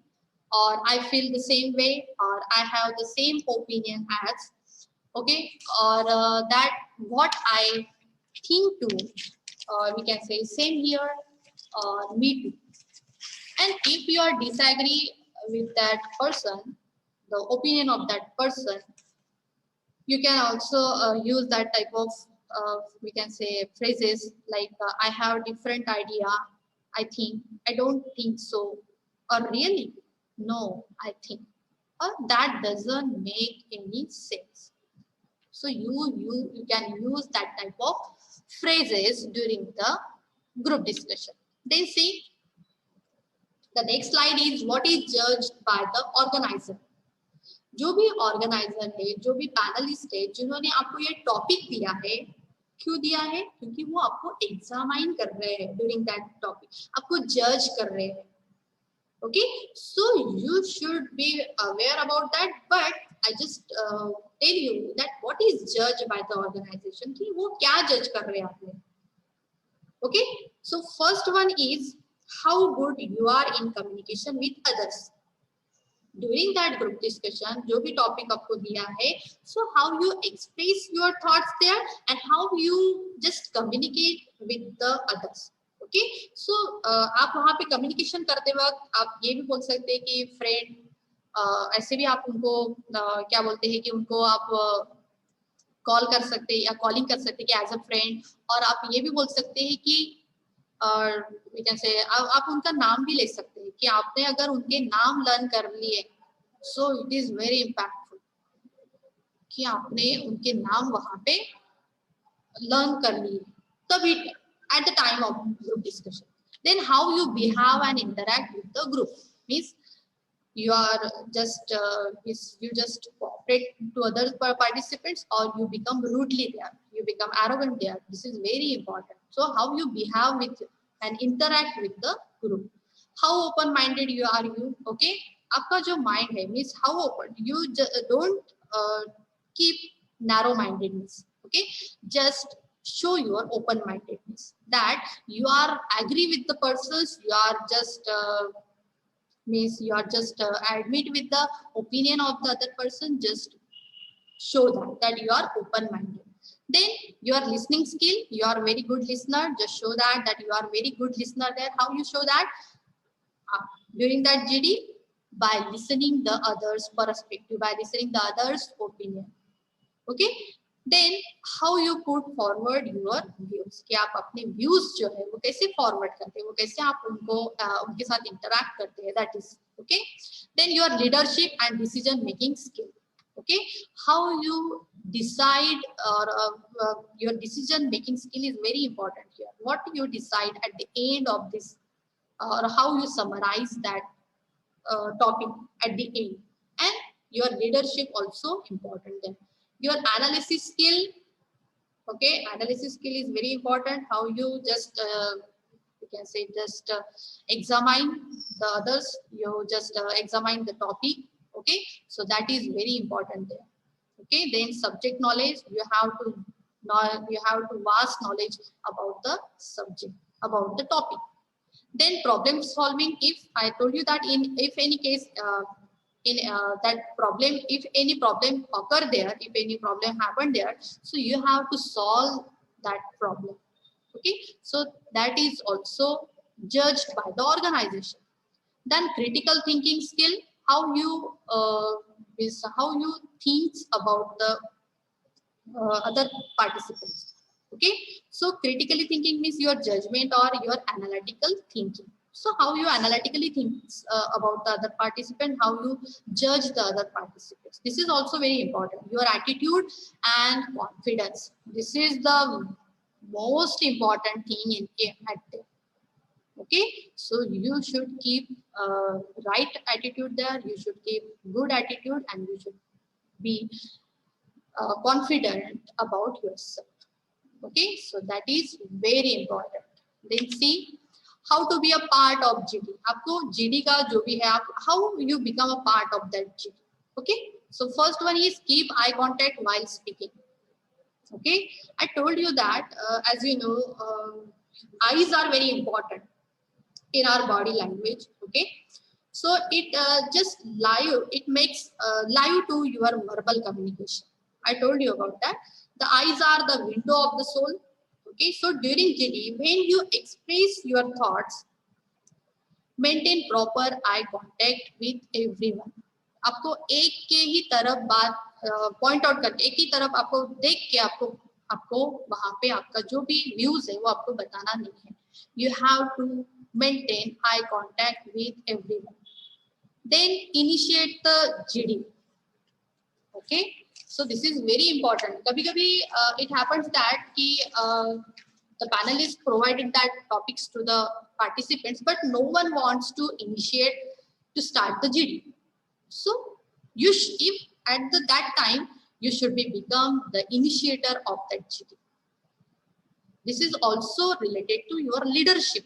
or I feel the same way, or I have the same opinion as. Okay, or that what I think too, or we can say same here, or me too. And if you are disagree with that person, the opinion of that person, you can also use that type of we can say phrases like I have different idea, I think, I don't think so, or really, no, I think, or that doesn't make any sense. So you can use that type of phrases during the group discussion. Then see, The next slide is what is judged by the organizer. जो भी organiser है, जो भी panelist है, जिन्होंने आपको ये topic दिया है, क्यों दिया है? क्योंकि वो आपको एग्जामाइन कर रहे हैं ड्यूरिंग दैट टॉपिक, आपको जज कर रहे हैं. Okay, so you should be aware about that, but I just tell you that what is judged by the organization, कि वो क्या जज कर रहे हैं आपने. Okay, so first one is how good you are in communication with others. During that group discussion, जो भी topic आपको दिया है, so how you express your thoughts there and how you just communicate with the others. Okay, so आप वहाँ पे communication करते वक्त आप ये भी बोल सकते हैं कि फ्रेंड, ऐसे भी आप उनको क्या बोलते हैं कि उनको आप कॉल कर सकते हैं या कॉलिंग कर सकते हैं कि एज अ फ्रेंड, और आप ये भी बोल सकते हैं कि कैसे आप उनका नाम भी ले सकते हैं कि आपने अगर उनके नाम लर्न कर लिए, so it is very impactful कि आपने उनके नाम वहाँ पे लर्न कर लिए. तभी at the time of group discussion. Then how you behave and interact with the group means you are just you just cooperate to other participants, or you become rudely there, you become arrogant there. This is very important. So how you behave with and interact with the group. How open minded you are you. Okay, आपका जो mind है means how open you don't keep narrow mindedness. Okay, just show your open mindedness that you are agree with the persons, you are just means you are just admit with the opinion of the other person, just show that you are open minded. Then your listening skill, you are very good listener, just show that you are very good listener there. How you show that? During that GD, by listening the others perspective, by listening the others opinion. Okay, then how you put forward your views, कि आप अपने views जो है वो कैसे forward करते हैं, वो कैसे आप उनको उनके साथ interact करते हैं. That is okay. Then your leadership and decision making skill. Okay, how you decide, or your decision making skill is very important here. What you decide at the end of this, or how you summarize that topic at the end, and your leadership also important there. Your analysis skill, okay, analysis skill is very important. How you just you can say just examine the others, you just examine the topic. Okay, so that is very important there. Okay, then subject knowledge, you have to vast knowledge about the subject, about the topic. Then problem solving, if I told you that if any case that problem, if any problem occur there, if any problem happen there, so you have to solve that problem. Okay, so that is also judged by the organization. Then critical thinking skill, how you think about the other participants. Okay, so critically thinking means your judgment or your analytical thinking. So how you analytically think about the other participant, how you judge the other participants. This is also very important. Your attitude and confidence. This is the most important thing in at. Okay, so you should keep right attitude there. You should keep good attitude, and you should be confident about yourself. Okay, so that is very important. Then see how to be a part of GD. आपको GD का जो भी है, आप how you become a part of that GD. Okay, so first one is keep eye contact while speaking. Okay, I told you that as you know, eyes are very important in our body language. Okay, so it just live, it makes live to your verbal communication. I told you about that. The eyes are the window of the soul. Okay, so during GD, when you express your thoughts, maintain proper eye contact with everyone. आपको एक के ही तरफ बात point out करके, एक ही तरफ आपको देख के आपको वहां पे आपका जो भी व्यूज है वो आपको बताना नहीं है. You have to maintain eye contact with everyone. Then initiate the GD. Okay, so this is very important. कभी-कभी it happens that कि the panel is providing that topics to the participants, but no one wants to initiate to start the GD. So if at that time you should be become the initiator of that GD. This is also related to your leadership.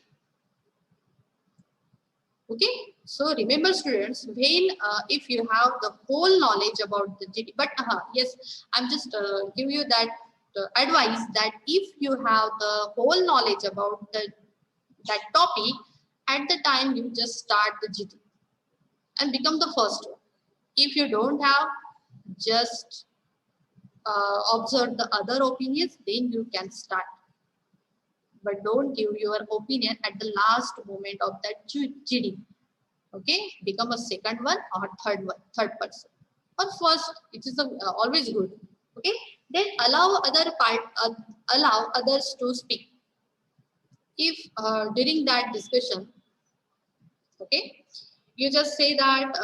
Okay, so remember students, when if you have the whole knowledge about the GD, but yes, I'm just give you that advice that if you have the whole knowledge about that topic, at the time you just start the GD and become the first one. If you don't have, just observe the other opinions, then you can start. But don't give your opinion at the last moment of that GD. Okay, become a second one or third person or first. It is always good. Okay, then allow others to speak. If during that discussion, okay, you just say that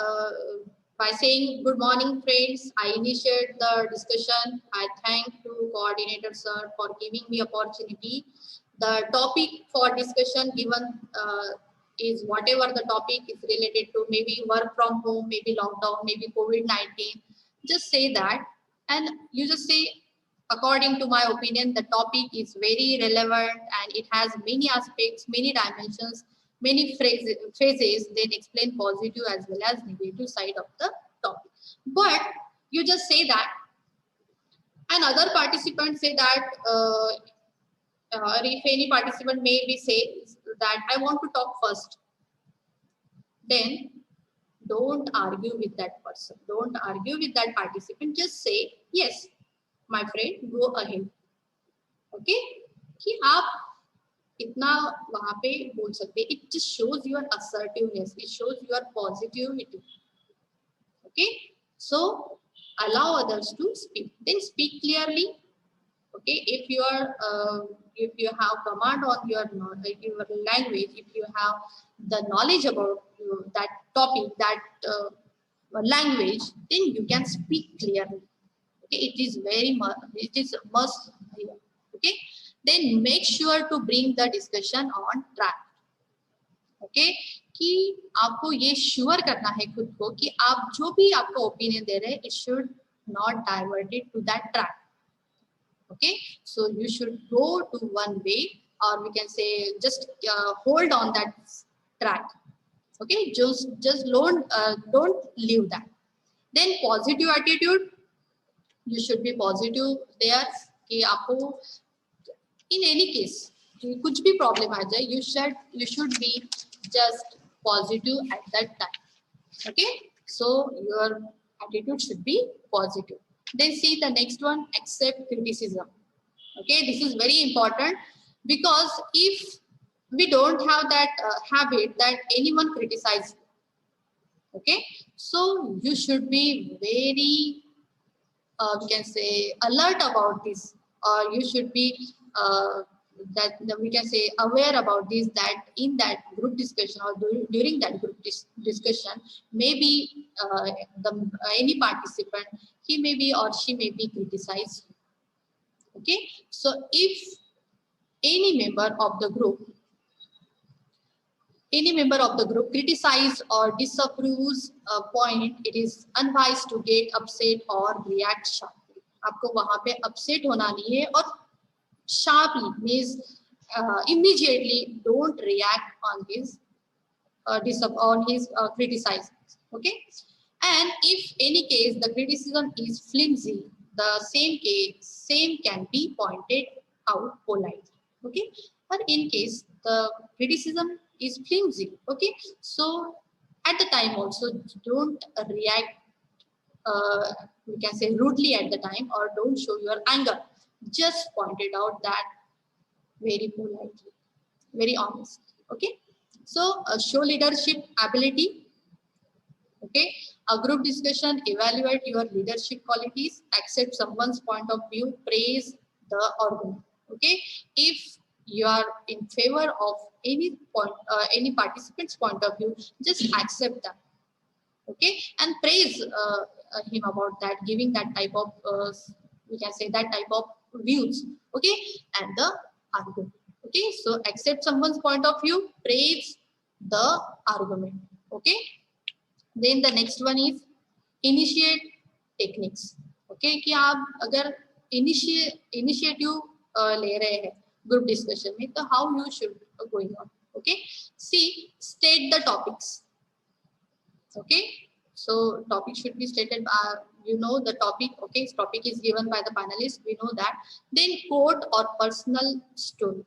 by saying good morning friends, I initiate the discussion. I thank to coordinator sir for giving me opportunity. The topic for discussion given is whatever the topic is related to, maybe work from home, maybe lockdown, maybe COVID-19. Just say that, and you just say, according to my opinion, the topic is very relevant and it has many aspects, many dimensions, many phases. Then explain positive as well as negative side of the topic. But you just say that, and other participants say that, or if any participant maybe say that I want to talk first, then don't argue with that person. Don't argue with that participant. Just say, yes, my friend, go ahead. Okay? कि आप इतना वहाँ पे बोल सकते हैं. It just shows your assertiveness. It shows your positivity. Okay? So allow others to speak. Then speak clearly. Okay? If you have command on your language, if you have the knowledge about that topic, that language, then you can speak clearly. Okay? It is a must here. Okay? Then make sure to bring the discussion on track. Okay? कि आपको ये sure करना है खुद को कि आप जो भी आपका ओपिनियन दे रहे हैं, it should not diverted to that track. Okay, so you should go to one way, or we can say just hold on that track. Okay, just don't leave that. Then positive attitude, you should be positive there कि आपको in any case कुछ भी problem आ जाए, you should be just positive at that time. Okay, so your attitude should be positive. Then see the next one, accept criticism. Okay, this is very important, because if we don't have that habit that anyone criticizes, okay, so you should be very we can say alert about this, or you should be that we can say aware about this, that in that group discussion or during that group discussion, maybe any participant, he may be or she may be criticized. Okay, so if any member of the group criticize or disapproves a point, it is unwise to get upset or react sharply. आपको वहाँ पे upset होना नहीं है, और sharply means immediately don't react on his criticism. Okay, and if any case the criticism is flimsy, the same can be pointed out politely. Okay, but in case the criticism is flimsy, okay, so at the time also don't react we can say rudely at the time, or don't show your anger. Just point it out that very politely, very honest. Okay, so show leadership ability. Okay, a group discussion, evaluate your leadership qualities, accept someone's point of view, praise the argument. Okay, if you are in favor of any participant's point of view, just accept that. Okay, and praise him about that, giving that type of we can say that type of views. Okay, and the argument. Okay, so accept someone's point of view, praise the argument. Okay, then the next one is initiate techniques. Okay, कि आप अगर initiative ले रहे हैं group discussion में, तो how you should going on. Okay, see, state the topics. Okay, so topic should be stated. You know the topic. Okay, topic is given by the panelist. We know that. Then quote or personal story.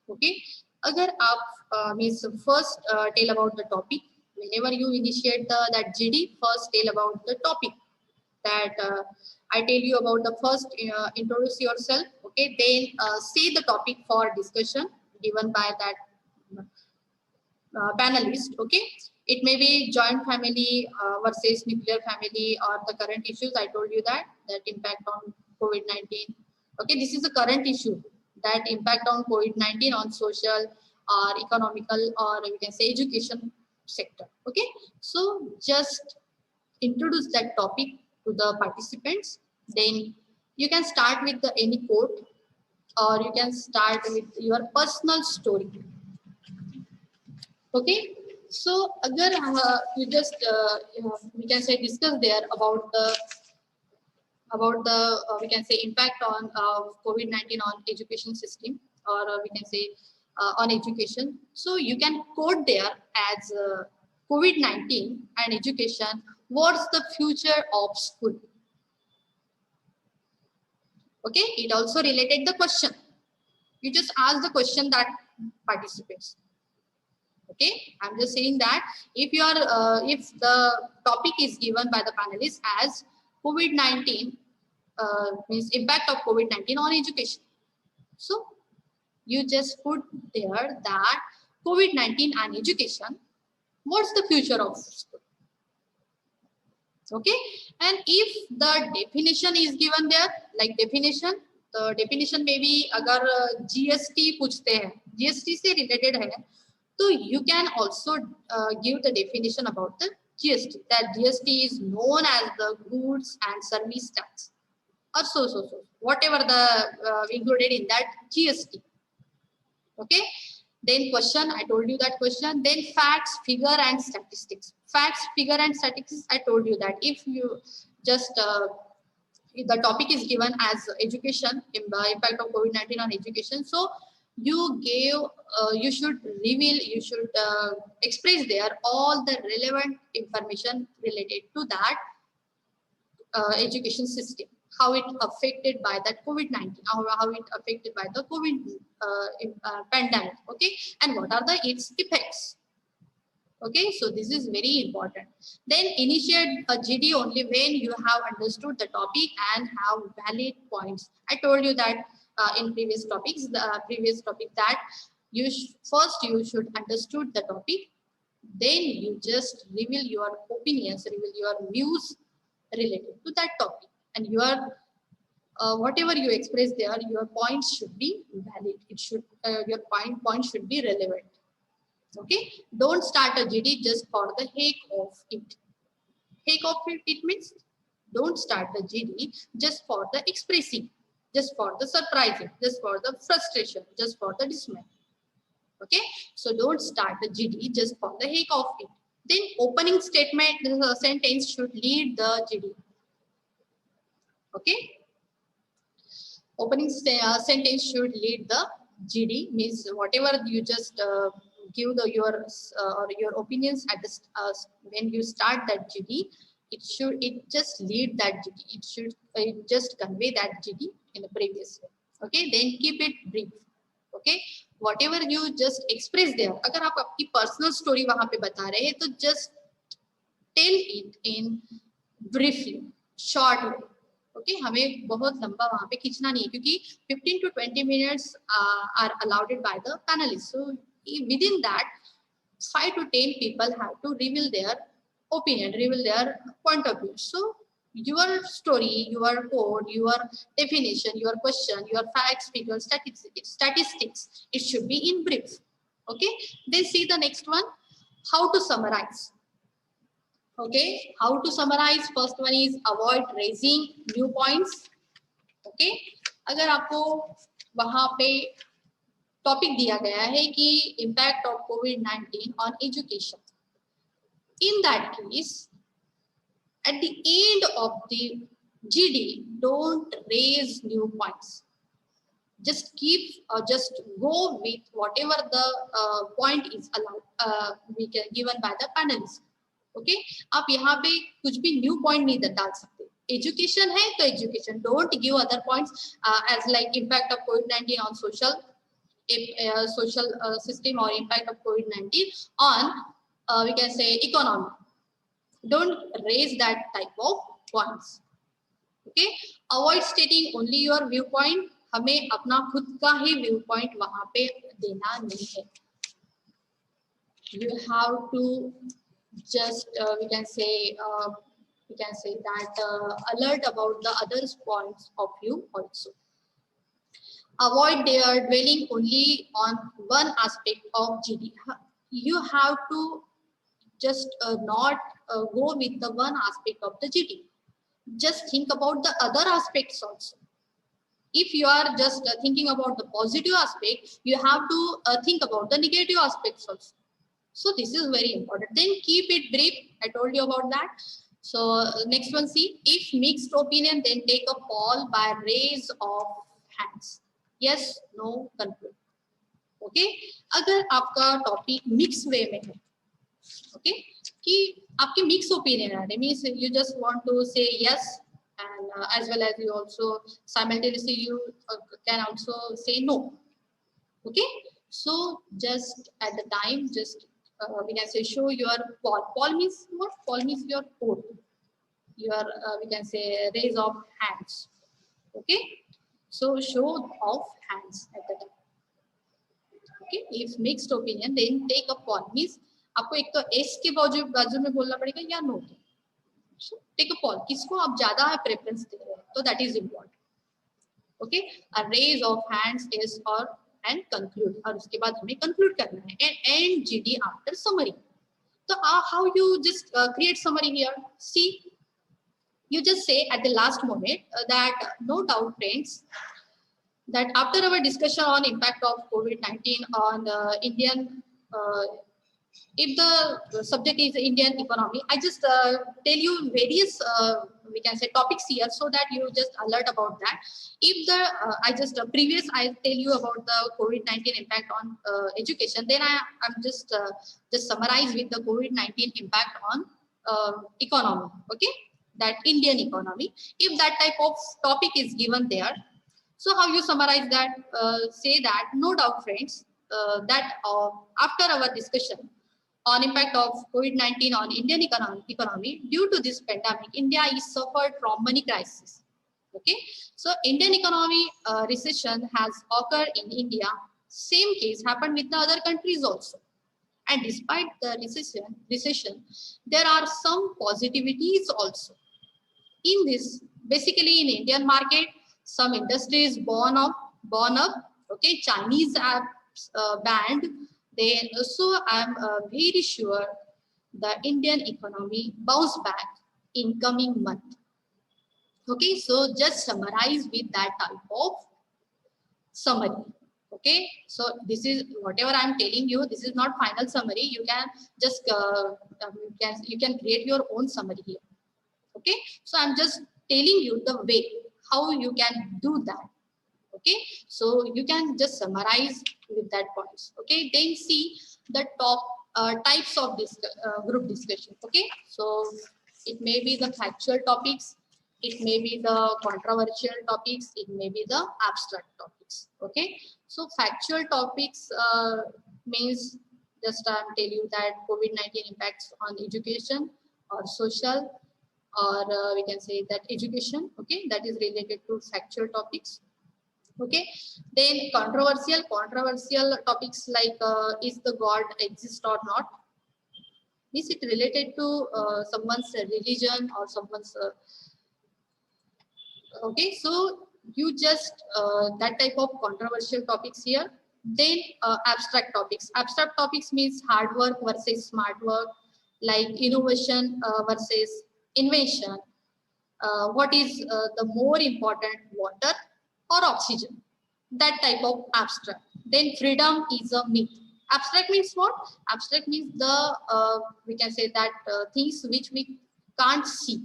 Okay, अगर आप means first tell about the topic. Whenever you initiate that GD, first tell about the topic. That I tell you about the first introduce yourself. Okay, then say the topic for discussion given by that panelist. Okay, it may be joint family versus nuclear family or the current issues. I told you that impact on COVID-19. Okay, this is a current issue, that impact on COVID-19 on social or economical or we can say education sector. Okay, so just introduce that topic to the participants. Then you can start with any quote, or you can start with your personal story. Okay, so agar you just we can say discuss there about the we can say impact on COVID-19 on education system, or we can say on education. So you can quote there as COVID-19 and education. What's the future of school? Okay, it also related the question. You just ask the question that participates. Okay, I'm just saying that if you are if the topic is given by the panelists as COVID-19 means impact of COVID-19 on education, so you just put there that COVID-19 and education, what's the future of school? Okay, and if the definition is given there, like definition, the definition may be agar GST पूछते हैं, GST से related है, so you can also give the definition about the GST. That GST is known as the goods and service tax, or so whatever the included in that GST. Okay, then question, I told you that question. Then facts, figure and statistics. Facts, figure and statistics, I told you that if you just the topic is given as education, impact of COVID-19 on education, so you gave you should reveal, you should express there all the relevant information related to that education system, how it affected by that COVID-19, how it affected by the COVID pandemic. Okay, and what are its effects. Okay, so this is very important. Then initiate a GD only when you have understood the topic and have valid points. I told you that in previous topics, that you first you should understood the topic, then you just reveal your opinions, reveal your views related to that topic, and your whatever you express there, your points should be valid. It should your point should be relevant. Okay, don't start a GD just for the heck of it. Heck of it means don't start the GD just for the expressing, just for the surprising, just for the frustration, just for the dismay. Okay, so don't start the GD just for the heck of it. Then opening statement, the sentence should lead the GD. Okay, opening sentence should lead the GD, means whatever you just give your opinions at the when you start that GD, it just lead that GD. It just convey that GD in the previous way. Okay, then keep it brief. Okay, whatever you just express there, अगर आप आपकी personal story वहाँ पे बता रहे हैं, तो just tell it in briefly, short way. Okay, हमें बहुत लंबा वहाँ पे खींचना नहीं है, क्योंकि 15 to 20 minutes are allowed by the panelists. So within that, 5 to 10 people have to reveal their opinion, reveal their point of view. So your story, your code, your definition, your question, your facts, figures, statistics, it should be in brief. Okay, then see the next one, how to summarize. Okay, how to summarize. First one is avoid raising new points. Okay, अगर आपको वहाँ पे topic दिया गया है कि impact of COVID-19 on education. In that case, at the end of the GD, don't raise new points. Just just go with whatever the point is allowed, we can given by the panelists. Okay, आप यहाँ पे कुछ भी new point नहीं डाल सकते. Education है तो education. Don't give other points as like impact of COVID-19 on social system or impact of COVID-19 on we can say economy. Don't raise that type of points. Okay, avoid stating only your viewpoint. हमें अपना खुद का ही viewpoint वहाँ पे देना नहीं है. You have to just we can say that alert about the others' points of view also. Avoid dwelling only on one aspect of GD. You have to just not go with the one aspect of the GD. Just think about the other aspects also. If you are just thinking about the positive aspect, you have to think about the negative aspects also. So this is very important. Then keep it brief. I told you about that. So next one, see, if mixed opinion, then take a poll by raise of hands. Yes, no, conclude. Okay. अगर आपका topic mix वे में है, okay, कि आपके mix opinion है, means you just want to say yes and as well as you also simultaneously you can also say no. Okay, so just at the time, just we can say show your poll. Poll means what? Poll means your vote, your we can say raise of hands. Okay, so show of hands at the time. Okay, if mixed opinion, then take a poll. Means आपको एक तो S के बाजू में बोलना पड़ेगा या no. So take a poll. किसको आप ज्यादा प्रेफरेंस दे रहे हैं, तो that is important. Okay, a raise of hands is or and conclude, और उसके बाद हमें conclude करना है and end GD after summary. So how you just create summary here? See, you just say at the last moment that no doubt friends, that after our discussion on impact of COVID-19 on Indian, if the subject is Indian economy, I just tell you various we can say topics here so that you just alert about that. If the I just I tell you about the COVID-19 impact on education, then I'm just summarize with the COVID-19 impact on economy. Okay, that Indian economy. If that type of topic is given there, so how you summarize that? Say that no doubt, friends, that after our discussion on impact of COVID-19 on Indian economy, due to this pandemic, India is suffered from money crisis. Okay, so Indian economy recession has occurred in India. Same case happened with the other countries also. And despite the recession, there are some positivities also. In this, basically in Indian market, some industries born up. Okay, Chinese apps banned. Then also I'm very sure the Indian economy bounce back in coming month. Okay, so just summarize with that type of summary. Okay, so this is whatever I'm telling you. This is not final summary. You can just you can create your own summary here. Okay, so I'm just telling you the way how you can do that. Okay, so you can just summarize with that points. Okay, then see the top types of this group discussion. Okay, so it may be the factual topics, it may be the controversial topics, it may be the abstract topics. Okay, so factual topics means just tell you that COVID-19 impacts on education or social, or we can say that education. Okay, that is related to factual topics. Okay, then controversial topics like is the God exist or not? Is it related to someone's religion or someone's okay, so you just that type of controversial topics here. Then abstract topics means hard work versus smart work, like innovation versus invention. What is the more important, water or oxygen? That type of abstract. Then freedom is a myth. Abstract means what? Abstract means the we can say that things which we can't see,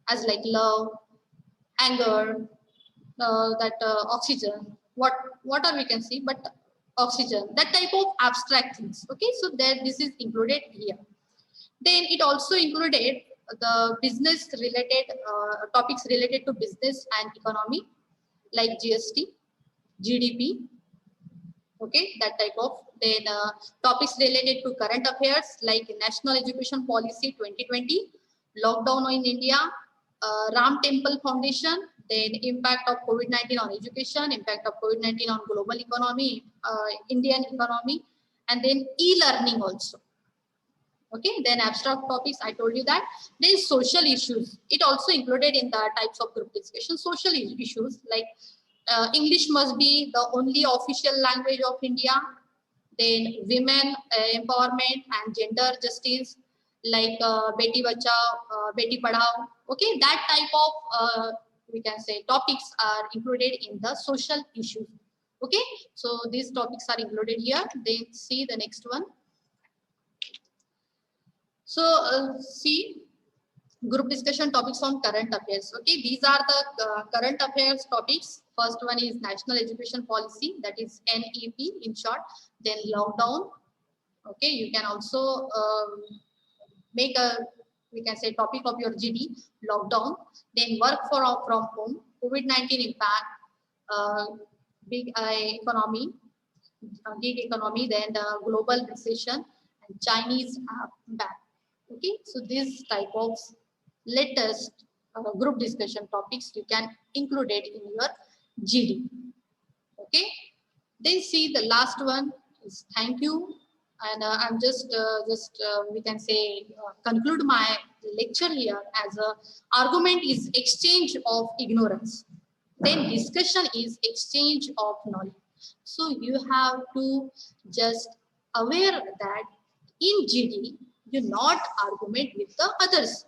as like love, anger, that oxygen. What are we can see, but oxygen. That type of abstract things. Okay, so that this is included here. Then it also included the business related topics related to business and economy, like GST, GDP, okay, that type of. Then topics related to current affairs like National Education Policy 2020, lockdown in India, Ram Temple Foundation, then impact of COVID-19 on education, impact of COVID-19 on global economy, Indian economy, and then e-learning also. Okay, then abstract topics, I told you that. Then social issues, it also included in the types of group discussion. Social issues like English must be the only official language of India. Then women empowerment and gender justice, like Beti Bachao, Beti Padhao. Okay, that type of we can say topics are included in the social issues. Okay, so these topics are included here. Then see the next one. So see group discussion topics on current affairs. Okay, these are the current affairs topics. First one is National Education Policy, that is NEP in short. Then lockdown. Okay, you can also make a, we can say, topic of your GD, lockdown. Then work from home, COVID-19 impact, big economy, gig economy, then global recession and Chinese ban. Okay, so this type of latest group discussion topics you can include it in your GD. Okay, then see the last one is thank you, and I'm just we can say conclude my lecture here as a argument is exchange of ignorance. Then discussion is exchange of knowledge. So you have to just aware that in GD you not argument with the others,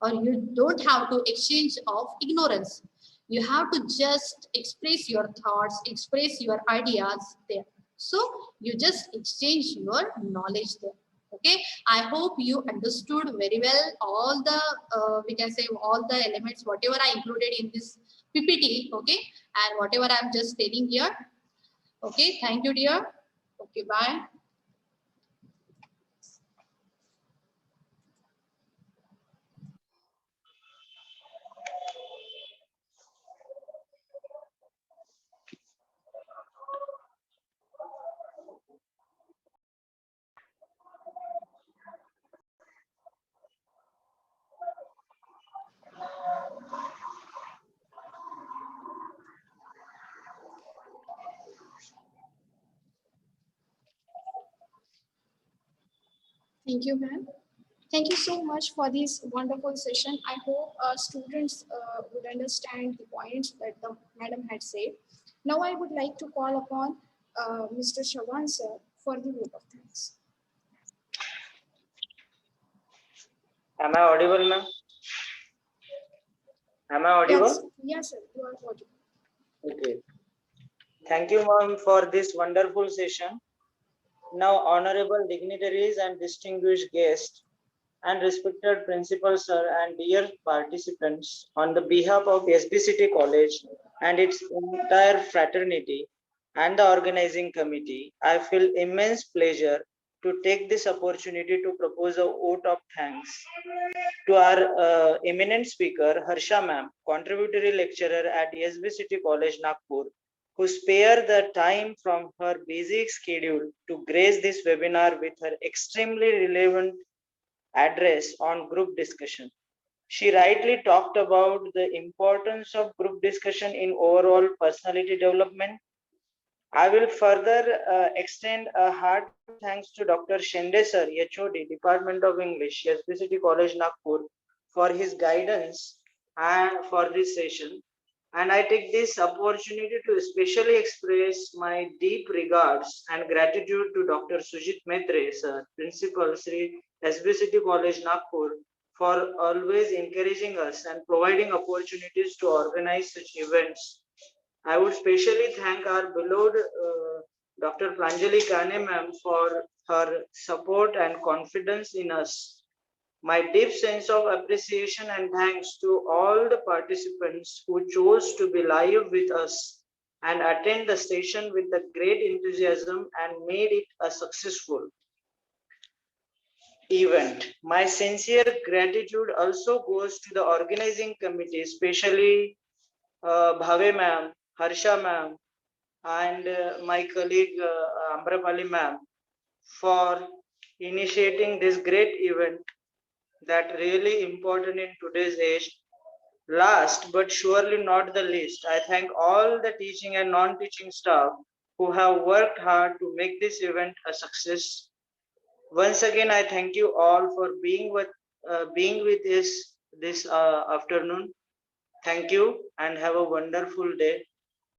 or you don't have to exchange of ignorance. You have to just express your thoughts, express your ideas there. So you just exchange your knowledge there. Okay, I hope you understood very well all the we can say all the elements whatever I included in this PPT. Okay, and whatever I'm just telling here. Okay, thank you, dear. Okay, bye. Thank you, ma'am. Thank you so much for this wonderful session. I hope students would understand the points that the madam had said. Now I would like to call upon Mr. Shawan sir for the vote of thanks. Am I audible, ma'am? Am I audible? Yes, yes, sir, you are audible. Okay. Thank you, ma'am, for this wonderful session. Now, honorable dignitaries and distinguished guests and respected principal sir and dear participants, on the behalf of SBCT College and its entire fraternity and the organizing committee, I feel immense pleasure to take this opportunity to propose a vote of thanks to our eminent speaker, Harsha ma'am, contributory lecturer at SBCT College, Nagpur, who spared the time from her busy schedule to grace this webinar with her extremely relevant address on group discussion. She rightly talked about the importance of group discussion in overall personality development. I will further extend a heart thanks to Dr. Shende sir, HOD, Department of English, SBCT College, Nagpur, for his guidance and for this session. And I take this opportunity to especially express my deep regards and gratitude to Dr. Sujit Maitre, sir, Principal, Sri SBCT College, Nagpur, for always encouraging us and providing opportunities to organize such events. I would specially thank our beloved Dr. Pranjali Kane ma'am for her support and confidence in us. My deep sense of appreciation and thanks to all the participants who chose to be live with us and attend the session with the great enthusiasm and made it a successful event. My sincere gratitude also goes to the organizing committee, especially Bhave ma'am, Harsha ma'am, and my colleague Amrapali ma'am for initiating this great event that really important in today's age. Last but surely not the least, I thank all the teaching and non-teaching staff who have worked hard to make this event a success. Once again, I thank you all for being with us this afternoon. Thank you and have a wonderful day.